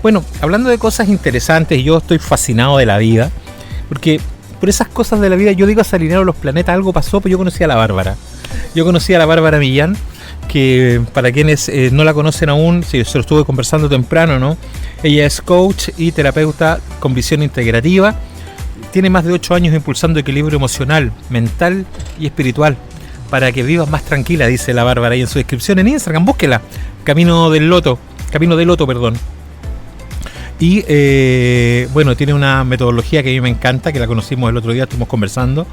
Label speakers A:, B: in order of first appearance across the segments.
A: Bueno, hablando de cosas interesantes, yo estoy fascinado de la vida, porque por esas cosas de la vida yo digo, se alinearon los planetas, algo pasó, pues yo conocí a la Bárbara. Yo conocí a la Bárbara Millán, que para quienes no la conocen aún, sí, se lo estuve conversando temprano, ¿no? Ella es coach y terapeuta con visión integrativa. Tiene más de 8 años impulsando equilibrio emocional, mental y espiritual para que vivas más tranquila, dice la Bárbara. Y en su descripción en Instagram, búsquela, Camino de Loto, perdón. Y bueno, tiene una metodología que a mí me encanta, que la conocimos el otro día, estuvimos conversando,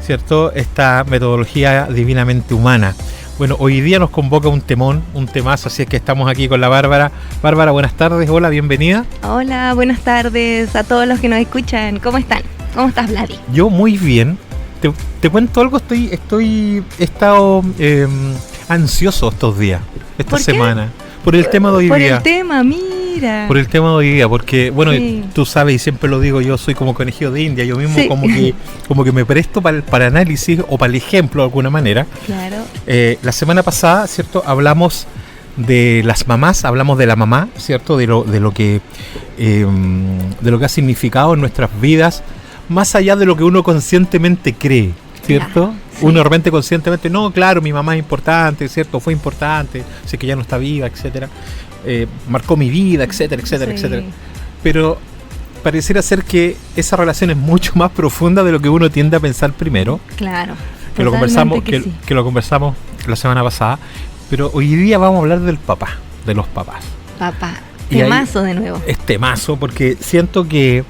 A: ¿cierto? Esta metodología divinamente humana. Bueno, hoy día nos convoca un temazo, así es que estamos aquí con la Bárbara. Bárbara, buenas tardes, hola, bienvenida.
B: Hola, buenas tardes a todos los que nos escuchan. ¿Cómo están? ¿Cómo estás, Vladi?
A: Yo muy bien. Te cuento algo, he estado ansioso estos días, esta semana, por el tema de hoy día.
B: Por el tema, mira.
A: Por el tema de hoy día, porque, bueno,
B: Sí.
A: Tú sabes, y siempre lo digo, yo soy como conejillo de India, yo mismo
B: Sí.
A: como que me presto para análisis o para el ejemplo de alguna manera.
B: Claro.
A: La semana pasada, ¿cierto? Hablamos de las mamás, hablamos de la mamá, ¿cierto? De lo que ha significado en nuestras vidas, más allá de lo que uno conscientemente cree, ¿cierto?
B: Claro, sí.
A: Uno de repente conscientemente, no, claro, mi mamá es importante, ¿cierto? Fue importante, sé que ya no está viva, etcétera. Marcó mi vida, etcétera, etcétera,
B: Sí.
A: etcétera. Pero pareciera ser que esa relación es mucho más profunda de lo que uno tiende a pensar primero.
B: Claro.
A: Que lo conversamos,
B: sí.
A: que lo conversamos la semana pasada. Pero hoy día vamos a hablar del papá, de los papás.
B: Papá,
A: Y
B: temazo de nuevo.
A: Es temazo porque siento que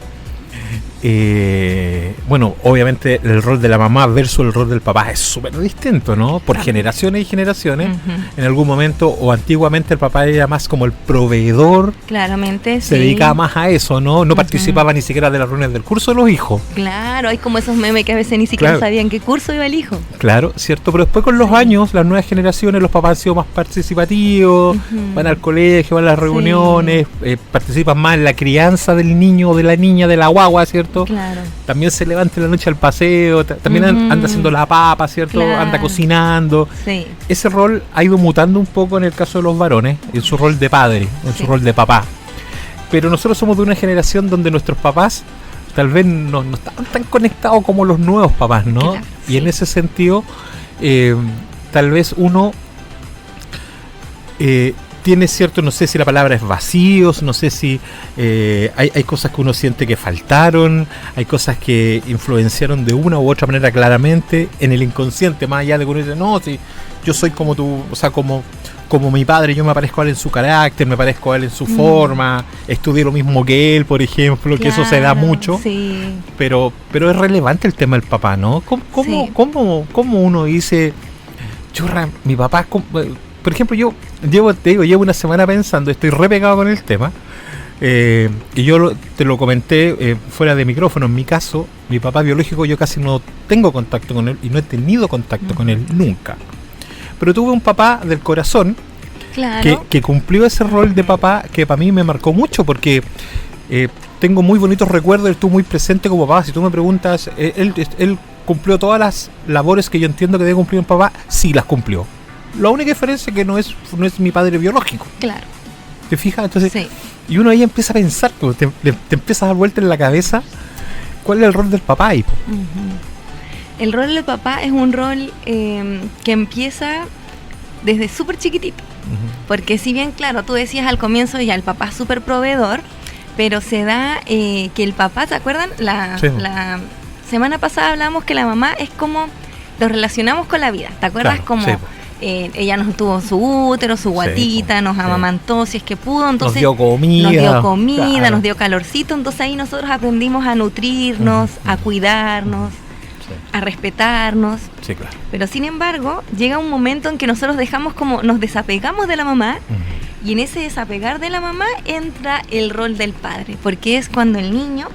A: bueno, obviamente el rol de la mamá versus el rol del papá es súper distinto, ¿no? Por generaciones y generaciones.
B: Ujú.
A: En algún momento o antiguamente el papá era más como el proveedor,
B: Claramente,
A: se
B: sí.
A: dedicaba más a eso, ¿no? No participaba ni siquiera de las reuniones del curso de los hijos.
B: Claro, hay como esos memes que a veces ni siquiera
A: Claro.
B: sabían qué curso iba el hijo.
A: Claro, cierto, pero después con los años, las nuevas generaciones, los papás han sido más participativos,
B: Ujú.
A: van al colegio, van a las reuniones, participan más en la crianza del niño o de la niña, de la guagua, ¿cierto?
B: Claro.
A: También se levanta en la noche al paseo, también
B: Ujú.
A: anda haciendo la papa, ¿cierto?
B: Claro.
A: Anda cocinando.
B: Sí.
A: Ese rol ha ido mutando un poco en el caso de los varones, en su rol de padre, en
B: Sí.
A: su rol de papá. Pero nosotros somos de una generación donde nuestros papás tal vez no estaban tan conectados como los nuevos papás, ¿no?
B: Claro,
A: Y
B: sí.
A: en ese sentido, tal vez uno tiene cierto, no sé si la palabra es vacíos, no sé si hay cosas que uno siente que faltaron, hay cosas que influenciaron de una u otra manera claramente en el inconsciente, más allá de que uno dice, no, si yo soy como tú, o sea, como mi padre, yo me parezco a él en su carácter, me parezco a él en su forma, estudié lo mismo que él, por ejemplo, que eso se da
B: Claro,
A: mucho,
B: Sí.
A: pero es relevante el tema del papá, ¿no?
B: Sí.
A: ¿Cómo uno dice, churra, mi papá, por ejemplo, yo llevo una semana pensando, estoy re pegado con el tema, y yo te lo comenté fuera de micrófono. En mi caso, mi papá biológico, yo casi no tengo contacto con él y no he tenido contacto con él nunca. Pero tuve un papá del corazón
B: Claro.
A: que cumplió ese rol de papá que para mí me marcó mucho porque tengo muy bonitos recuerdos, él estuvo muy presente como papá. Si tú me preguntas, él cumplió todas las labores que yo entiendo que debe cumplir un papá, sí las cumplió. La única diferencia es que no es mi padre biológico.
B: Claro.
A: ¿Te fijas? Entonces,
B: Sí.
A: y uno ahí empieza a pensar, pues, te empieza a dar vuelta en la cabeza cuál es el rol del papá ahí. Pues.
B: Ujú. El rol del papá es un rol que empieza desde súper chiquitito. Porque si bien, claro, tú decías al comienzo ya el papá es súper proveedor, pero se da que el papá, ¿se acuerdan?
A: Sí.
B: La semana pasada hablamos que la mamá es como, lo relacionamos con la vida, ¿te acuerdas?
A: Claro,
B: Como
A: sí.
B: ella nos tuvo su útero, su guatita, nos
A: sí.
B: amamantó si es que pudo, entonces
A: Nos dio comida. Claro.
B: nos dio calorcito, entonces ahí nosotros aprendimos a nutrirnos, a cuidarnos, a respetarnos.
A: Sí, claro.
B: Pero sin embargo, llega un momento en que nosotros nos desapegamos de la mamá, y en ese desapegar de la mamá entra el rol del padre, porque es cuando el niño,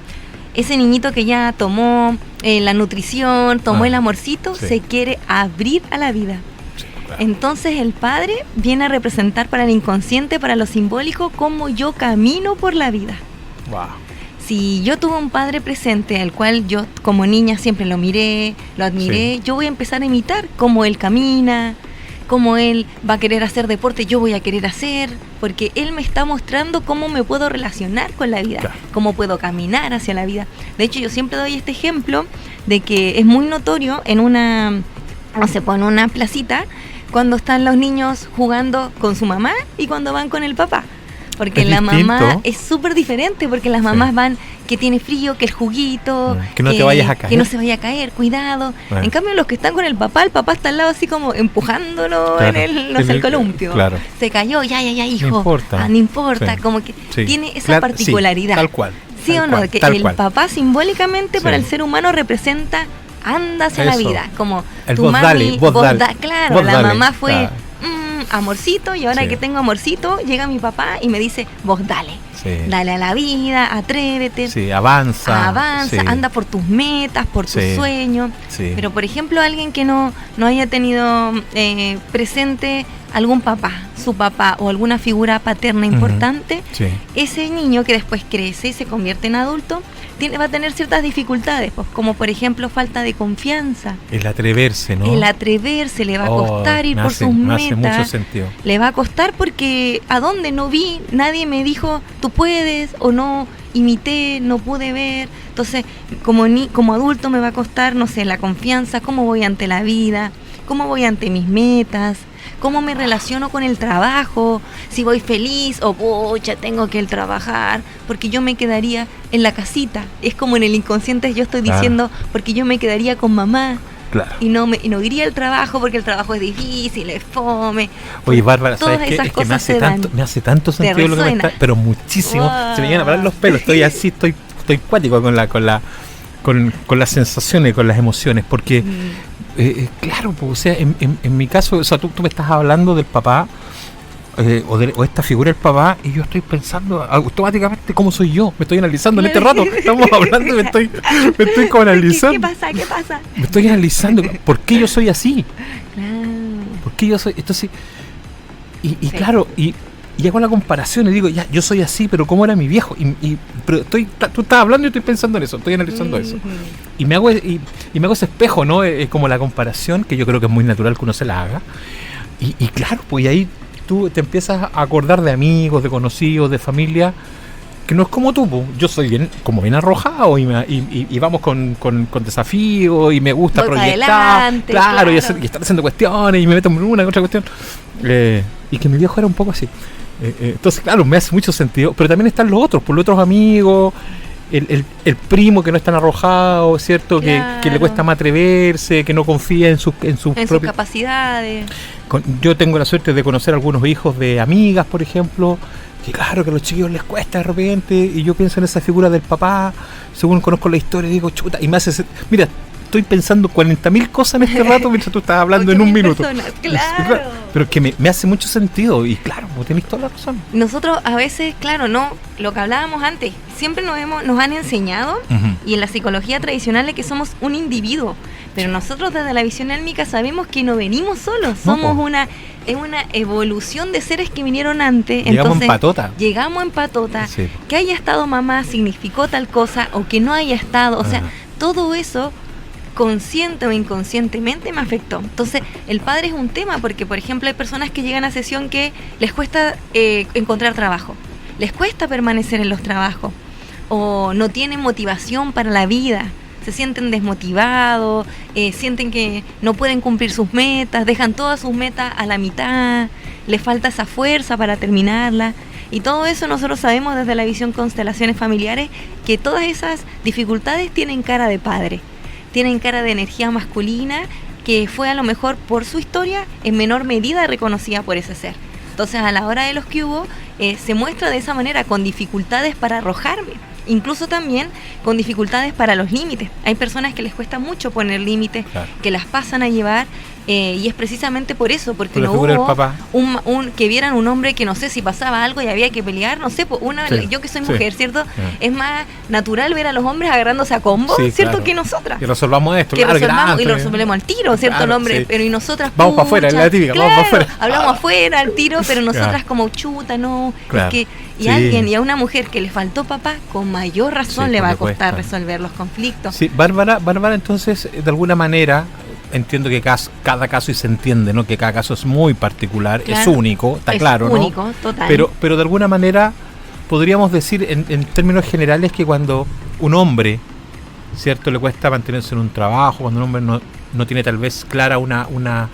B: ese niñito que ya tomó la nutrición, tomó el amorcito,
A: sí.
B: se quiere abrir a la vida.
A: Sí, claro.
B: Entonces el padre viene a representar para el inconsciente, para lo simbólico, cómo yo camino por la vida.
A: Wow.
B: Si yo tuve un padre presente al cual yo como niña siempre lo miré, lo admiré,
A: Sí.
B: yo voy a empezar a imitar cómo él camina, como él va a querer hacer deporte, yo voy a querer hacer, porque él me está mostrando cómo me puedo relacionar con la vida,
A: Claro.
B: cómo puedo caminar hacia la vida. De hecho, yo siempre doy este ejemplo de que es muy notorio en una, no sé, pues en una placita, cuando están los niños jugando con su mamá y cuando van con el papá. Porque
A: Es
B: la mamá
A: distinto.
B: es súper diferente, porque las mamás van que tiene frío, que el juguito,
A: Que no te vayas a caer.
B: que no se vaya a caer, cuidado.
A: Bueno.
B: En cambio, los que están con el papá está al lado así como empujándolo
A: Claro.
B: en el, no sé, el columpio.
A: Claro.
B: Se cayó, ya, hijo.
A: No importa.
B: No importa,
A: Sí.
B: como que
A: Sí.
B: tiene esa
A: Claro,
B: particularidad.
A: sí, tal cual.
B: ¿Sí
A: tal
B: o no?
A: cual,
B: Que
A: tal
B: el
A: cual.
B: papá simbólicamente
A: Sí.
B: para el ser humano representa anda hacia la
A: Eso.
B: vida, como
A: El
B: tu
A: vos
B: mami,
A: dale, vos dale.
B: Claro,
A: Vos
B: la
A: dale,
B: mamá fue
A: claro.
B: amorcito, y ahora
A: Sí.
B: que tengo amorcito, llega mi papá y me dice, vos dale.
A: Sí.
B: Dale a la vida, atrévete,
A: Sí, avanza.
B: avanza,
A: Sí.
B: anda por tus metas, por tus
A: Sí.
B: sueños.
A: Sí.
B: Pero, por ejemplo, alguien que no haya tenido presente algún papá, su papá o alguna figura paterna
A: Ujú.
B: importante,
A: Sí.
B: ese niño que después crece y se convierte en adulto, va a tener ciertas dificultades, pues, como por ejemplo falta de confianza.
A: El atreverse, ¿no?
B: El atreverse, le va a
A: Oh,
B: costar ir
A: me
B: por
A: hace-
B: sus
A: me hace mucho
B: metas.
A: sentido.
B: Le va a costar porque a dónde no vi, nadie me dijo tú puedes, o no imité, no pude ver. Entonces, como adulto me va a costar, no sé, la confianza, cómo voy ante la vida, cómo voy ante mis metas, cómo me relaciono con el trabajo, si voy feliz o pucha, tengo que trabajar, porque yo me quedaría en la casita. Es como en el inconsciente yo estoy
A: Claro.
B: diciendo, porque yo me quedaría con mamá.
A: Claro.
B: Y no iría al trabajo porque el trabajo es difícil, es fome.
A: Oye, Bárbara,
B: Todas
A: ¿sabes qué?
B: esas
A: Es que me
B: cosas
A: hace
B: se
A: tanto,
B: dan.
A: me hace tanto
B: Te
A: sentido lo que me
B: resuena.
A: está, pero muchísimo.
B: Wow.
A: Se me llegan a parar los pelos, estoy así, estoy cuático con las sensaciones, con las emociones, porque claro, pues, o sea, en mi caso, o sea, tú me estás hablando del papá, o esta figura del papá, y yo estoy pensando automáticamente cómo soy yo, me estoy analizando en este rato, estamos hablando, me estoy como analizando,
B: ¿Qué pasa? ¿Qué pasa?
A: me estoy analizando, ¿por qué yo soy así?
B: Claro.
A: ¿Por qué yo soy? Entonces, y
B: Sí.
A: claro, y hago la comparación y digo, ya, yo soy así, pero ¿cómo era mi viejo? Pero tú estás hablando y estoy pensando en eso, estoy analizando eso.
B: Ujú.
A: Y me hago ese espejo, ¿no? Es como la comparación, que yo creo que es muy natural que uno se la haga. Y claro, pues y ahí tú te empiezas a acordar de amigos, de conocidos, de familia, que no es como tú, pues. Yo soy bien arrojado y vamos con desafíos y me gusta
B: Voy pa'
A: proyectar,
B: adelante,
A: claro. Y
B: claro.
A: estar haciendo cuestiones y me meto en una y otra cuestión. Y que mi viejo era un poco así. Entonces, claro, me hace mucho sentido, pero también están los otros, por los otros amigos, el primo que no es tan arrojado, ¿cierto?
B: Claro.
A: Que le cuesta más atreverse, que no confía en sus
B: En sus
A: propios...
B: capacidades.
A: Yo tengo la suerte de conocer algunos hijos de amigas, por ejemplo, que claro, que a los chiquillos les cuesta de repente, y yo pienso en esa figura del papá, según conozco la historia, digo, chuta, y me hace... Mira, estoy pensando 40.000 cosas en este rato mientras tú estás hablando en un
B: 8.000
A: minuto.
B: personas, claro.
A: Pero que me hace mucho sentido, y claro, vos tenés toda la razón.
B: Nosotros a veces, claro, no, lo que hablábamos antes, siempre nos han enseñado, y en la psicología tradicional, es que somos un individuo, pero nosotros desde la visión álmica sabemos que no venimos solos,
A: No,
B: somos
A: po.
B: una evolución de seres que vinieron antes.
A: Llegamos
B: Entonces,
A: en patota.
B: Llegamos en patota.
A: Sí.
B: Que haya estado mamá significó tal cosa, o que no haya estado, o sea,
A: Ajá.
B: todo eso consciente o inconscientemente me afectó. Entonces, el padre es un tema porque, por ejemplo, hay personas que llegan a sesión que les cuesta encontrar trabajo, les cuesta permanecer en los trabajos, o no tienen motivación para la vida, se sienten desmotivados, sienten que no pueden cumplir sus metas, dejan todas sus metas a la mitad, les falta esa fuerza para terminarla. Y todo eso nosotros sabemos desde la visión constelaciones familiares, que todas esas dificultades tienen cara de padre, tienen cara de energía masculina, que fue a lo mejor por su historia en menor medida reconocida por ese ser. Entonces, a la hora de los que hubo, se muestra de esa manera, con dificultades para arrojarme, incluso también con dificultades para los límites. Hay personas que les cuesta mucho poner límites,
A: Claro.
B: que las pasan a llevar, y es precisamente por eso, porque
A: Por la
B: no
A: figura del
B: hubo
A: papá.
B: que vieran un hombre que, no sé, si pasaba algo y había que pelear, no sé,
A: Sí,
B: yo que soy
A: sí.
B: mujer, ¿cierto?
A: Sí.
B: Es más natural ver a los hombres agarrándose a combos,
A: Sí,
B: ¿cierto?
A: claro.
B: Que nosotras.
A: Y resolvamos esto,
B: Que
A: claro,
B: resolvamos y lo
A: grande.
B: resolvemos al tiro, ¿cierto?
A: Claro,
B: El hombre,
A: sí.
B: pero y nosotras
A: Vamos pa' afuera,
B: pucha,
A: la típica,
B: claro,
A: vamos pa' afuera.
B: hablamos afuera al tiro, pero nosotras
A: Claro.
B: como chuta, no,
A: Claro.
B: es que y
A: Sí.
B: a una mujer que le faltó papá, con mayor razón
A: Sí,
B: le va a
A: le cuesta.
B: costar resolver los conflictos.
A: Sí, Bárbara, entonces, de alguna manera, entiendo que cada caso, y se entiende, ¿no? Que cada caso es muy particular,
B: Claro.
A: es único, está claro, ¿no?
B: Único, total.
A: Pero de alguna manera podríamos decir en términos generales que cuando un hombre, ¿cierto?, le cuesta mantenerse en un trabajo, cuando un hombre no tiene tal vez clara una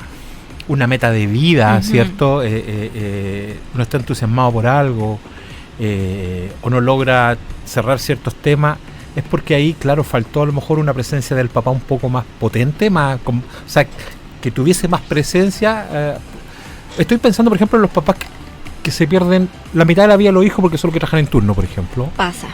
A: meta de vida, ¿cierto? No está entusiasmado por algo, o no logra cerrar ciertos temas, es porque ahí, claro, faltó a lo mejor una presencia del papá un poco más potente, o sea, que tuviese más presencia. Estoy pensando, por ejemplo, en los papás que se pierden la mitad de la vida de los hijos porque son los que trabajan en turno, por ejemplo.
B: Pasa.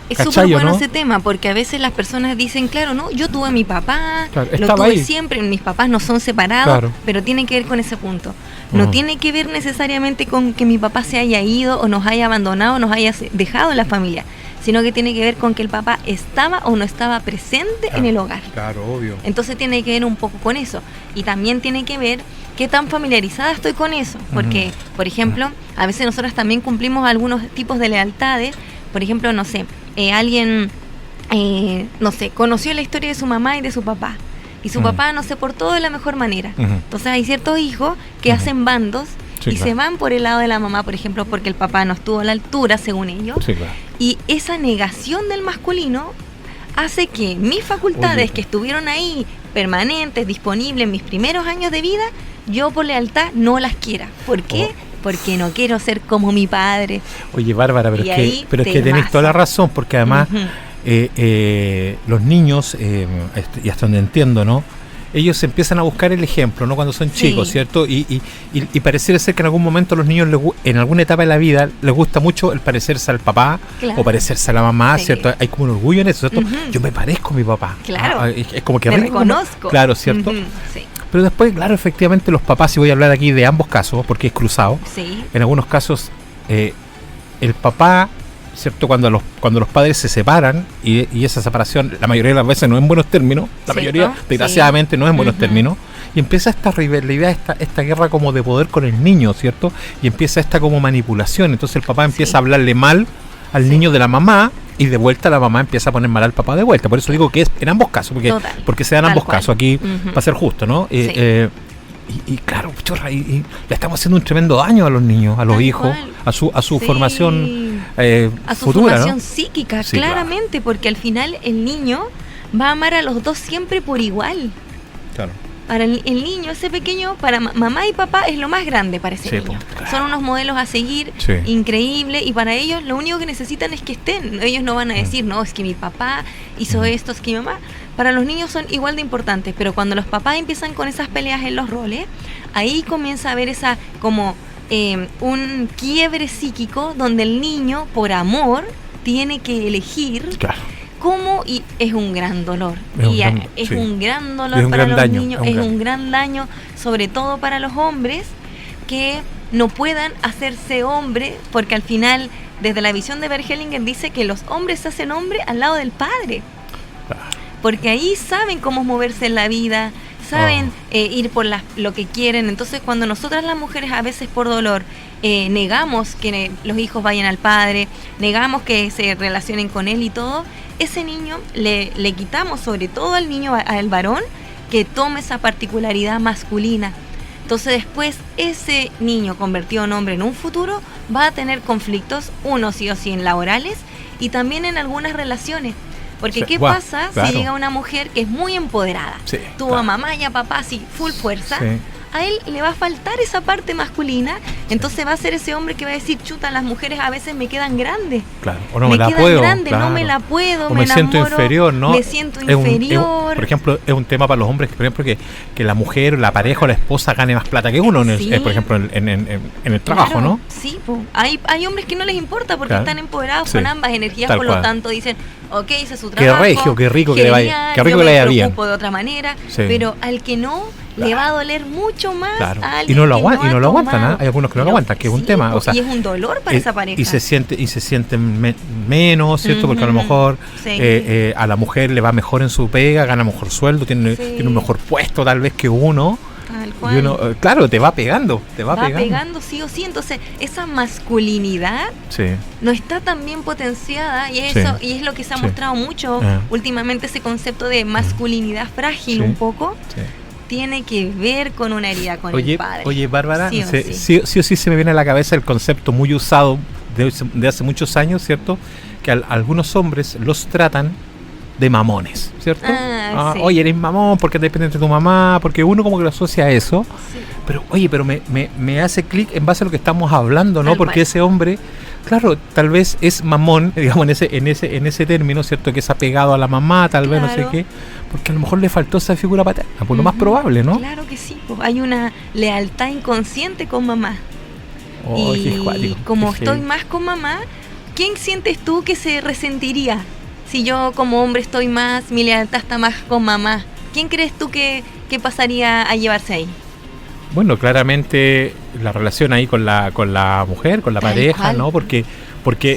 B: Es
A: ¿Cachai,
B: súper bueno
A: no?
B: ese tema, porque a veces las personas dicen, claro, no, yo tuve a mi papá,
A: Claro,
B: lo
A: estaba
B: tuve
A: ahí.
B: siempre, mis papás no son separados,
A: Claro.
B: pero tiene que ver con ese punto. No
A: Ujú.
B: tiene que ver necesariamente con que mi papá se haya ido o nos haya abandonado o nos haya dejado en la familia, sino que tiene que ver con que el papá estaba o no estaba presente en el hogar.
A: Claro, obvio.
B: Entonces tiene que ver un poco con eso. Y también tiene que ver qué tan familiarizada estoy con eso. Porque, por ejemplo, a veces nosotros también cumplimos algunos tipos de lealtades. Por ejemplo, no sé, alguien, no sé, conoció la historia de su mamá y de su papá. Y su papá no se portó de la mejor manera. Entonces hay ciertos hijos que hacen bandos
A: Sí,
B: y
A: claro.
B: se van por el lado de la mamá, por ejemplo, porque el papá no estuvo a la altura, según ellos.
A: Sí, claro.
B: Y esa negación del masculino hace que mis facultades,
A: Oye.
B: que estuvieron ahí permanentes, disponibles en mis primeros años de vida, yo por lealtad no las quiera. ¿Por qué? Porque no quiero ser como mi padre.
A: Oye, Bárbara, pero
B: Y
A: es
B: ahí
A: que tenéis
B: temazo.
A: toda la razón, porque además
B: Ujú.
A: los niños, y hasta donde entiendo, ¿no? Ellos empiezan a buscar el ejemplo, ¿no? Cuando son chicos,
B: Sí.
A: ¿cierto? Y pareciera ser que en algún momento a los niños, en alguna etapa de la vida, les gusta mucho el parecerse al papá
B: Claro.
A: o parecerse a la mamá,
B: Sí.
A: ¿cierto? Hay como un orgullo en eso, ¿cierto?
B: Ujú.
A: Yo me parezco a mi papá.
B: Claro.
A: Es como que
B: Me
A: rico, ¿no?
B: reconozco.
A: Claro, ¿cierto?
B: Ujú. Sí.
A: Pero después, claro, efectivamente los papás, y voy a hablar aquí de ambos casos, porque es cruzado,
B: Sí.
A: en algunos casos el papá, ¿cierto? Cuando los padres se separan, y esa separación la mayoría de las veces no es en buenos términos, la
B: ¿Cierto?
A: mayoría desgraciadamente no es en buenos
B: Ujú.
A: términos, y empieza esta rivalidad, esta guerra como de poder con el niño, ¿cierto? Y empieza esta como manipulación, entonces el papá empieza
B: Sí.
A: a hablarle mal al
B: Sí.
A: niño de la mamá, y de vuelta la mamá empieza a poner mal al papá de vuelta. Por eso digo que es en ambos casos,
B: Total.
A: porque se dan
B: Tal
A: ambos
B: cual.
A: casos aquí,
B: Ujú.
A: para ser justo, ¿no?
B: Sí.
A: Y claro, chorra, y le estamos haciendo un tremendo daño a los niños, a los
B: Tal
A: hijos,
B: cual.
A: a su
B: Sí.
A: formación
B: A su
A: futura,
B: formación
A: ¿no?
B: psíquica,
A: Sí, claro.
B: claramente, porque al final el niño va a amar a los dos siempre por igual.
A: Claro.
B: Para el niño, ese pequeño, para mamá y papá es lo más grande para ese
A: Sí,
B: niño.
A: pues, claro.
B: Son unos modelos a seguir,
A: Sí.
B: increíbles, y para ellos lo único que necesitan es que estén. Ellos no van a decir, no, es que mi papá hizo esto, es que mi mamá. Para los niños son igual de importantes, pero cuando los papás empiezan con esas peleas en los roles, ahí comienza a haber esa como un quiebre psíquico donde el niño, por amor, tiene que elegir
A: Claro.
B: cómo, y es un gran dolor.
A: Es un
B: y
A: gran-
B: es
A: sí.
B: un gran dolor
A: Es un
B: para
A: gran
B: los
A: daño,
B: niños,
A: es un
B: es
A: gran-
B: un gran daño, sobre todo para los hombres que no puedan hacerse hombre, porque al final, desde la visión de Bert Hellinger, dice que los hombres se hacen hombre al lado del padre. Porque ahí saben cómo moverse en la vida, saben ir por lo que quieren. Entonces, cuando nosotras las mujeres, a veces por dolor, negamos que los hijos vayan al padre, negamos que se relacionen con él y todo, ese niño le quitamos, sobre todo al niño, al varón, que tome esa particularidad masculina. Entonces después ese niño convertido en hombre en un futuro va a tener conflictos, uno sí o sí en laborales y también en algunas relaciones. Porque
A: Sí,
B: ¿qué
A: guau,
B: pasa
A: claro.
B: si llega una mujer que es muy empoderada?
A: Sí,
B: Tuvo
A: claro.
B: a mamá y a papá así, full fuerza.
A: Sí.
B: A él le va a faltar esa parte masculina, entonces va a ser ese hombre que va a decir, chuta, las mujeres a veces me quedan grandes.
A: Claro. O no
B: me
A: me la
B: quedan
A: puedo.
B: grandes,
A: claro.
B: no me la puedo,
A: O me siento
B: enamoro,
A: inferior, ¿no?
B: me siento
A: Es un-
B: inferior.
A: por ejemplo, es un tema para los hombres, por ejemplo, que la mujer, la pareja o la esposa gane más plata que uno,
B: Sí.
A: por ejemplo, en el trabajo,
B: Claro,
A: ¿no?
B: Sí, po. Hay hombres que no les importa porque
A: Claro.
B: están empoderados
A: Sí.
B: con ambas energías,
A: Tal
B: por
A: cual.
B: lo tanto dicen, ok, hice su
A: Qué
B: trabajo.
A: regio, qué rico que le vaya-
B: genial,
A: qué rico
B: yo
A: que le
B: me
A: vaya bien.
B: preocupo de otra manera,
A: Sí.
B: pero al que no, le va a doler mucho más
A: Claro.
B: a
A: Y
B: alguien
A: no lo
B: que
A: aguantan,
B: ha
A: no lo aguantan,
B: tomado.
A: ¿ah? Hay algunos que no lo aguantan, que es un
B: Sí,
A: tema,
B: po,
A: o sea,
B: y es un dolor para esa pareja.
A: y se sienten menos, ¿cierto? Porque a lo
B: Ujú.
A: mejor
B: Sí.
A: a la mujer le va mejor en su pega, gana mejor sueldo, tiene
B: Sí.
A: un mejor puesto tal vez que uno.
B: Tal
A: Y
B: cual.
A: uno, claro, te va pegando,
B: va pegando sí o sí, entonces esa masculinidad
A: Sí,
B: no está tan bien potenciada y
A: Sí.
B: eso y es lo que se ha
A: Sí.
B: mostrado mucho
A: Ah.
B: últimamente, ese concepto de masculinidad frágil
A: Sí.
B: un poco
A: sí.
B: tiene que ver con una herida con el padre.
A: Oye, Bárbara,
B: Sí
A: sí o sí se me viene a la cabeza el concepto muy usado de hace muchos años, ¿cierto? Que algunos hombres los tratan de mamones, ¿cierto?
B: Sí.
A: Oye, eres mamón porque dependes de tu mamá, porque uno como que lo asocia a eso.
B: Sí.
A: Pero, oye, me hace clic en base a lo que estamos hablando, ¿no?
B: Tal
A: Porque
B: cual.
A: ese hombre, claro, tal vez es mamón, digamos, en ese término, ¿cierto? Que es apegado a la mamá, tal vez, no sé
B: Claro.
A: qué, porque a lo mejor le faltó esa figura paterna, por lo más
B: Ujú.
A: probable, ¿no?
B: Claro que sí, pues, hay una lealtad inconsciente con mamá.
A: Oh, qué
B: Y
A: cuático,
B: como
A: qué
B: estoy
A: heavy.
B: más con mamá, ¿quién sientes tú que se resentiría? Si yo como hombre estoy más, mi lealtad está más con mamá, ¿quién crees tú que pasaría a llevarse ahí?
A: Bueno, claramente la relación ahí con la mujer, con la
B: Tal
A: pareja,
B: cual.
A: ¿no? Porque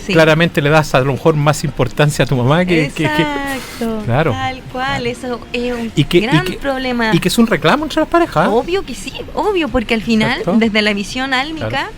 B: Sí.
A: claramente le das a lo mejor más importancia a tu mamá que
B: Exacto,
A: claro.
B: tal cual, eso es un
A: Y que-
B: gran
A: y que-
B: problema.
A: y que es un reclamo entre las parejas.
B: Obvio que sí, obvio, porque al final,
A: Exacto.
B: desde la visión álmica,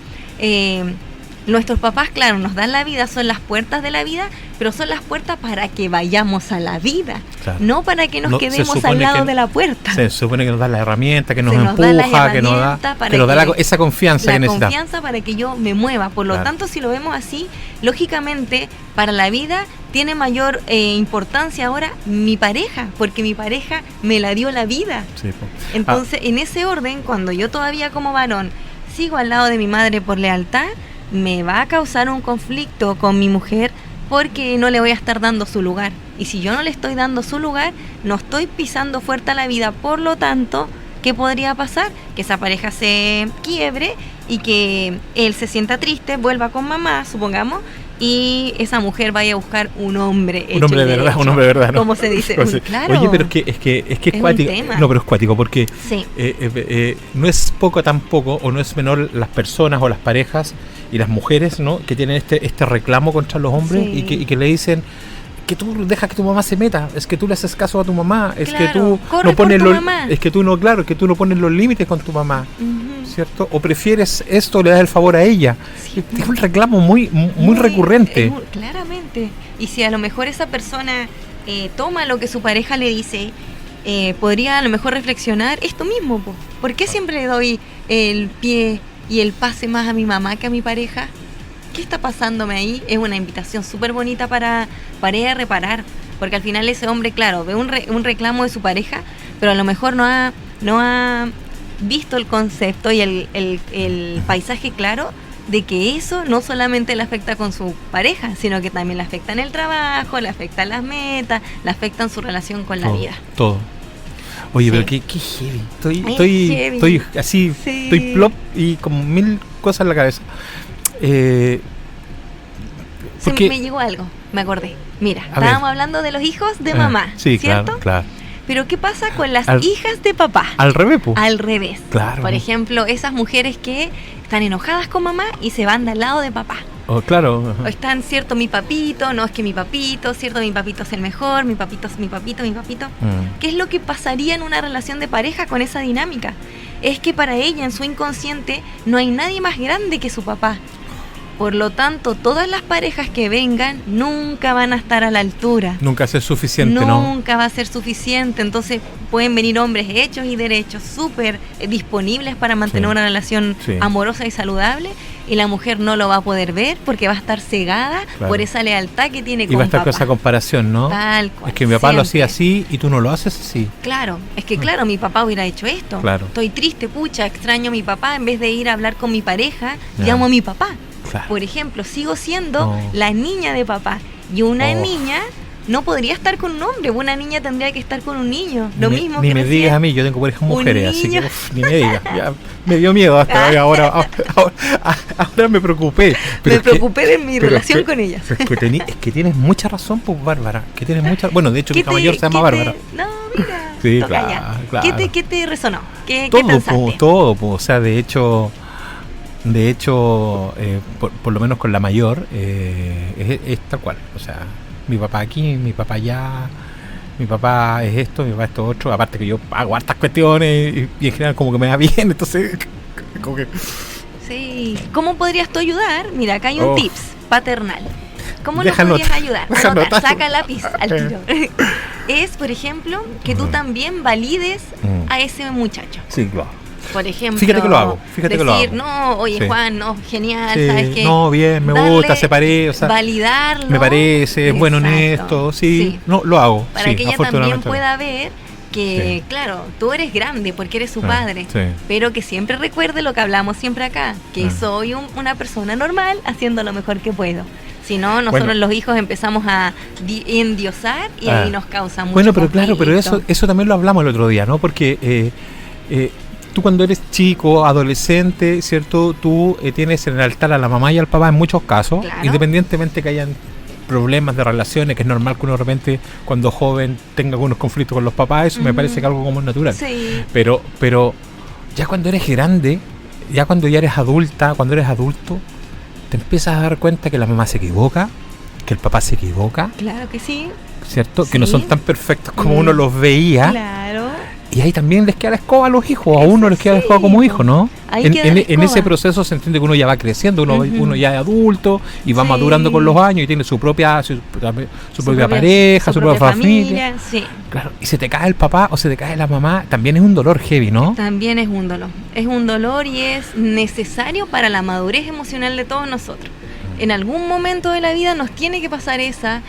B: nuestros papás, claro, nos dan la vida, son las puertas de la vida, pero son las puertas para que vayamos a la vida,
A: Claro.
B: no para que nos
A: No, se
B: quedemos
A: supone
B: al lado
A: que-
B: de la puerta.
A: Se supone que nos da la herramienta, que nos
B: Se nos da las
A: empuja, que nos da,
B: herramientas para
A: que nos da
B: que-
A: esa confianza
B: La
A: que necesitamos.
B: confianza para que yo me mueva. Por lo
A: Claro.
B: tanto, si lo vemos así, lógicamente, para la vida tiene mayor importancia ahora mi pareja, porque mi pareja me la dio la vida.
A: Sí, po.
B: Entonces, en ese orden, cuando yo todavía como varón sigo al lado de mi madre por lealtad, me va a causar un conflicto con mi mujer porque no le voy a estar dando su lugar. Y si yo no le estoy dando su lugar, no estoy pisando fuerte a la vida. Por lo tanto, ¿qué podría pasar? Que esa pareja se quiebre y que él se sienta triste, vuelva con mamá, supongamos, y esa mujer vaya a buscar un hombre hecho
A: Un hombre
B: y
A: de verdad,
B: derecho.
A: un hombre de verdad, ¿no?
B: Como se dice.
A: Pues sí.
B: Claro.
A: Oye, pero es que es
B: un
A: cuático.
B: tema.
A: No, pero es cuático porque
B: Sí.
A: no es poco tampoco, o no es menor las personas o las parejas y las mujeres, ¿no? Que tienen este reclamo contra los hombres
B: Sí.
A: y que le dicen que tú dejas que tu mamá se meta, es que tú le haces caso a tu mamá, es
B: Claro,
A: que tú
B: corre
A: no pones
B: por tu
A: los,
B: mamá.
A: es que tú no, claro, que tú no pones los límites con tu mamá,
B: Ujú.
A: ¿cierto? O prefieres esto, le das el favor a ella.
B: Sí.
A: Es un reclamo muy recurrente.
B: Claramente. Y si a lo mejor esa persona toma lo que su pareja le dice, podría a lo mejor reflexionar esto mismo. ¿Por qué siempre le doy el pie y el pase más a mi mamá que a mi pareja? ¿Qué está pasándome ahí? Es una invitación súper bonita para ir a reparar. Porque al final ese hombre, claro, ve un reclamo de su pareja, pero a lo mejor no ha visto el concepto y el paisaje claro de que eso no solamente le afecta con su pareja, sino que también le afecta en el trabajo, le afecta en las metas, le afecta en su relación con la vida.
A: Todo. Oye,
B: Sí.
A: pero qué heavy.
B: Ay, heavy.
A: Estoy así,
B: Sí.
A: estoy plop y con mil cosas en la cabeza. Porque,
B: Me llegó algo, me acordé. Mira,
A: A
B: estábamos
A: ver.
B: hablando de los hijos de mamá,
A: sí,
B: ¿cierto?
A: claro.
B: Pero ¿qué pasa con las
A: Al-
B: hijas de papá?
A: Al revés, po.
B: Al revés.
A: Claro.
B: Por ejemplo, esas mujeres que están enojadas con mamá y se van del lado de papá.
A: Oh, claro.
B: O están, cierto, mi papito, no es que mi papito, cierto, mi papito es el mejor, mi papito es mi papito, mi papito.
A: Mm.
B: ¿Qué es lo que pasaría en una relación de pareja con esa dinámica? Es que para ella, en su inconsciente, no hay nadie más grande que su papá. Por lo tanto, todas las parejas que vengan nunca van a estar a la altura.
A: Nunca es suficiente, ¿no?
B: Nunca va a ser suficiente. Entonces pueden venir hombres hechos y derechos, súper disponibles para mantener
A: Sí.
B: una relación
A: Sí.
B: amorosa y saludable, y la mujer no lo va a poder ver porque va a estar cegada
A: Claro.
B: por esa lealtad que tiene
A: Y
B: con
A: va a estar
B: papá.
A: con esa comparación, ¿no?
B: Tal cual,
A: Es que mi papá lo hacía
B: siempre.
A: así y tú no lo haces así.
B: Claro, es que claro, mi papá hubiera hecho esto.
A: Claro.
B: Estoy triste, pucha, extraño a mi papá. En vez de ir a hablar con mi pareja,
A: Ya.
B: llamo a mi papá.
A: Claro.
B: Por ejemplo, sigo siendo
A: No.
B: la niña de papá. Y una
A: Oh.
B: niña no podría estar con un hombre. Una niña tendría que estar con un niño. Lo mismo
A: Ni
B: que
A: me
B: recién-
A: digas a mí, yo tengo parejas
B: un
A: mujeres, así que
B: niño.
A: ni me digas. Ya, me dio miedo hasta ahora me preocupé.
B: Me preocupé de mi
A: pero
B: relación
A: es que-
B: con ellas.
A: es que tienes mucha razón, pues, Bárbara. Que tienes mucha. Bueno, de hecho, mi
B: ¿Qué
A: hija mayor se llama
B: qué
A: Bárbara.
B: No, mira.
A: Sí,
B: toca
A: claro,
B: ya.
A: claro.
B: ¿Qué te resonó? ¿Qué
A: Todo,
B: pensaste?
A: todo, o sea, de hecho, por lo menos con la mayor, es tal cual. O sea, mi papá aquí, mi papá allá, mi papá es esto, mi papá es esto otro. Aparte que yo hago hartas cuestiones y en general como que me va bien, entonces como que...
B: Sí. ¿Cómo podrías tú ayudar? Mira, acá hay un
A: Oh.
B: tips paternal. ¿Cómo
A: Deja
B: lo podrías
A: nota,
B: ayudar?
A: deja
B: Anota,
A: anotar.
B: saca lápiz al tiro. es, por ejemplo, que tú también valides a ese muchacho.
A: Sí, claro.
B: Por ejemplo,
A: fíjate que lo hago,
B: decir, no, oye,
A: sí.
B: Juan, no, genial,
A: Sí,
B: ¿sabes qué?
A: no, bien, me gusta, se parece, o sea,
B: validarlo.
A: me parece, es bueno,
B: Exacto.
A: honesto, sí, no, lo hago.
B: Para
A: sí,
B: que ella también
A: afortunadamente.
B: pueda ver que,
A: Sí.
B: claro, tú eres grande porque eres su padre,
A: sí.
B: pero que siempre recuerde lo que hablamos siempre acá, que soy una persona normal haciendo lo mejor que puedo. Si no, nosotros los hijos empezamos a endiosar y ahí nos causa mucho
A: Bueno, pero
B: conflicto.
A: claro, pero eso también lo hablamos el otro día, ¿no? Porque tú cuando eres chico, adolescente, ¿cierto? Tú tienes en el altar a la mamá y al papá en muchos casos,
B: Claro.
A: independientemente que hayan problemas de relaciones, que es normal que uno de repente cuando joven tenga algunos conflictos con los papás, eso me parece que es algo como natural.
B: Sí.
A: Pero ya cuando eres grande, ya cuando ya eres adulta, cuando eres adulto, te empiezas a dar cuenta que la mamá se equivoca, que el papá se equivoca,
B: Claro que sí.
A: ¿cierto?
B: Sí.
A: Que no son tan perfectos como uno los veía.
B: Claro.
A: Y ahí también les queda la escoba a los hijos, a uno les queda la escoba como hijo, ¿no?
B: Ahí
A: En,
B: queda la
A: en
B: escoba.
A: ese proceso se entiende que uno ya va creciendo, uno ya es adulto y va
B: Sí.
A: madurando con los años y tiene su propia pareja, su propia familia.
B: Sí.
A: Claro, y se te cae el papá o se te cae la mamá, también es un dolor heavy, ¿no?
B: También es un dolor. Es un dolor y es necesario para la madurez emocional de todos nosotros. En algún momento de la vida nos tiene que pasar esa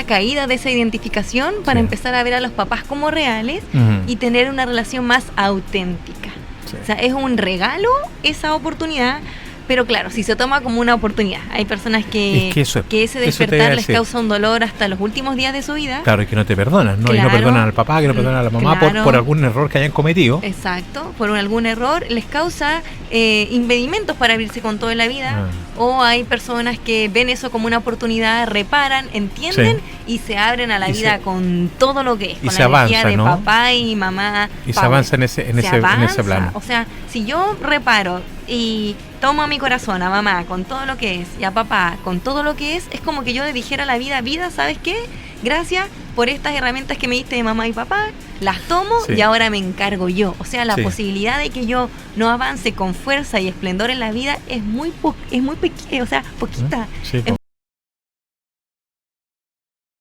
B: caída de esa identificación para empezar a ver a los papás como reales y tener una relación más auténtica.
A: Sí.
B: O sea, es un regalo esa oportunidad, pero claro, si se toma como una oportunidad. Hay personas que ese
A: te iba a
B: despertar les
A: decir.
B: causa un dolor hasta los últimos días de su vida.
A: Claro, y que no te perdonan, ¿no? Y no
B: Claro.
A: perdonan al papá, que no perdonan a la mamá
B: Claro.
A: por algún error que hayan cometido.
B: Exacto, por algún error les causa impedimentos para abrirse con todo en la vida. O hay personas que ven eso como una oportunidad, reparan, entienden y se abren a la vida con todo lo que es,
A: y
B: con
A: se
B: la energía
A: avanza,
B: de
A: ¿no?
B: papá y mamá.
A: Y se
B: power.
A: avanza en ese plano.
B: O sea, si yo reparo y tomo a mi corazón, a mamá con todo lo que es y a papá con todo lo que es como que yo le dijera a la vida, ¿sabes qué? Gracias por estas herramientas que me diste de mamá y papá, las tomo y ahora me encargo yo. O sea, la posibilidad de que yo no avance con fuerza y esplendor en la vida es muy pequeña, o sea, poquita.
A: Sí,